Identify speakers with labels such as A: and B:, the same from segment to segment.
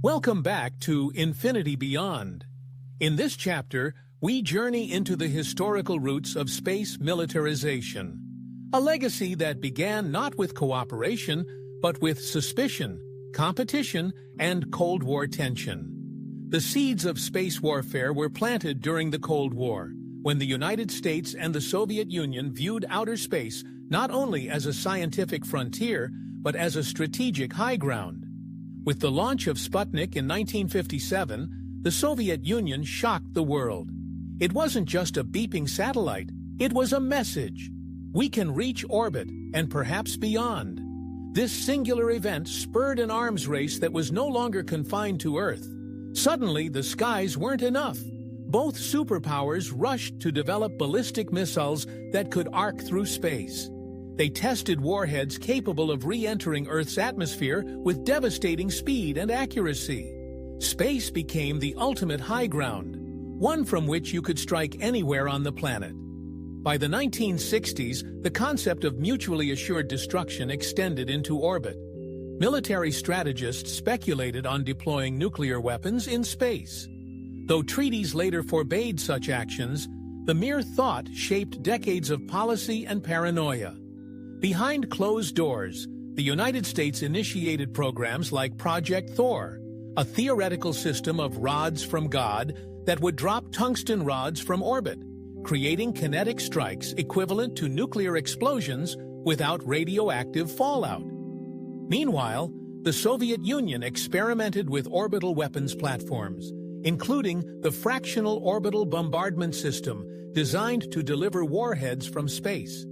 A: Welcome back to Infinity Beyond. In this chapter, we journey into the historical roots of space militarization, a legacy that began not with cooperation, but with suspicion, competition, and Cold War tension. The seeds of space warfare were planted during the Cold War, when the United States and the Soviet Union viewed outer space not only as a scientific frontier, but as a strategic high ground. With the launch of Sputnik in 1957, the Soviet Union shocked the world. It wasn't just a beeping satellite, it was a message. We can reach orbit, and perhaps beyond. This singular event spurred an arms race that was no longer confined to Earth. Suddenly, the skies weren't enough. Both superpowers rushed to develop ballistic missiles that could arc through space. They tested warheads capable of re-entering Earth's atmosphere with devastating speed and accuracy. Space became the ultimate high ground, one from which you could strike anywhere on the planet. By the 1960s, the concept of mutually assured destruction extended into orbit. Military strategists speculated on deploying nuclear weapons in space. Though treaties later forbade such actions, the mere thought shaped decades of policy and paranoia. Behind closed doors, the United States initiated programs like Project Thor, a theoretical system of rods from God that would drop tungsten rods from orbit, creating kinetic strikes equivalent to nuclear explosions without radioactive fallout. Meanwhile, the Soviet Union experimented with orbital weapons platforms, including the fractional orbital bombardment system designed to deliver warheads from space.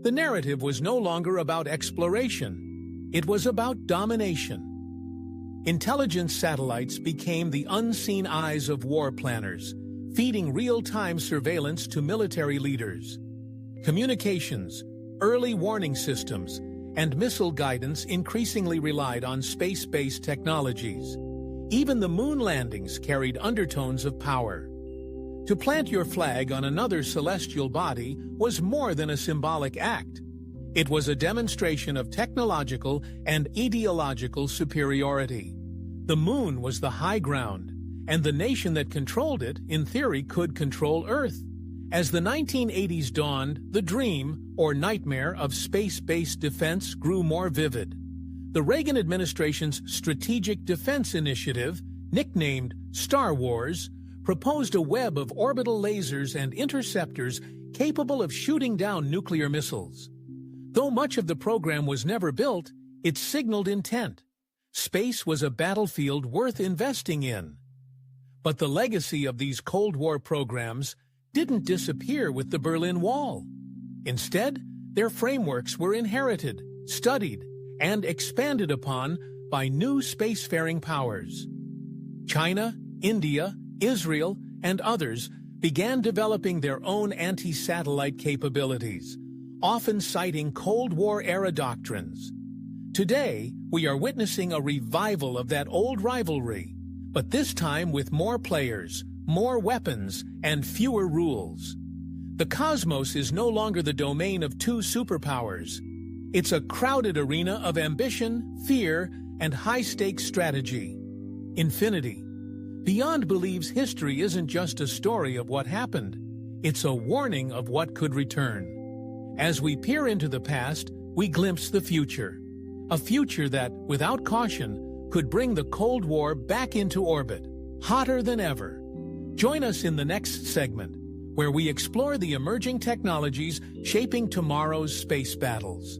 A: The narrative was no longer about exploration. It was about domination. Intelligence satellites became the unseen eyes of war planners, feeding real-time surveillance to military leaders. Communications, early warning systems, and missile guidance increasingly relied on space-based technologies. Even the moon landings carried undertones of power. To plant your flag on another celestial body was more than a symbolic act. It was a demonstration of technological and ideological superiority. The moon was the high ground, and the nation that controlled it, in theory, could control Earth. As the 1980s dawned, the dream, or nightmare, of space-based defense grew more vivid. The Reagan administration's Strategic Defense Initiative, nicknamed Star Wars, proposed a web of orbital lasers and interceptors capable of shooting down nuclear missiles. Though much of the program was never built, it signaled intent. Space was a battlefield worth investing in. But the legacy of these Cold War programs didn't disappear with the Berlin Wall. Instead, their frameworks were inherited, studied, and expanded upon by new spacefaring powers. China, India, Israel, and others began developing their own anti-satellite capabilities, often citing Cold War-era doctrines. Today, we are witnessing a revival of that old rivalry, but this time with more players, more weapons, and fewer rules. The cosmos is no longer the domain of two superpowers. It's a crowded arena of ambition, fear, and high-stakes strategy. Infinity Beyond believes history isn't just a story of what happened. It's a warning of what could return. As we peer into the past, we glimpse the future. A future that, without caution, could bring the Cold War back into orbit, hotter than ever. Join us in the next segment, where we explore the emerging technologies shaping tomorrow's space battles.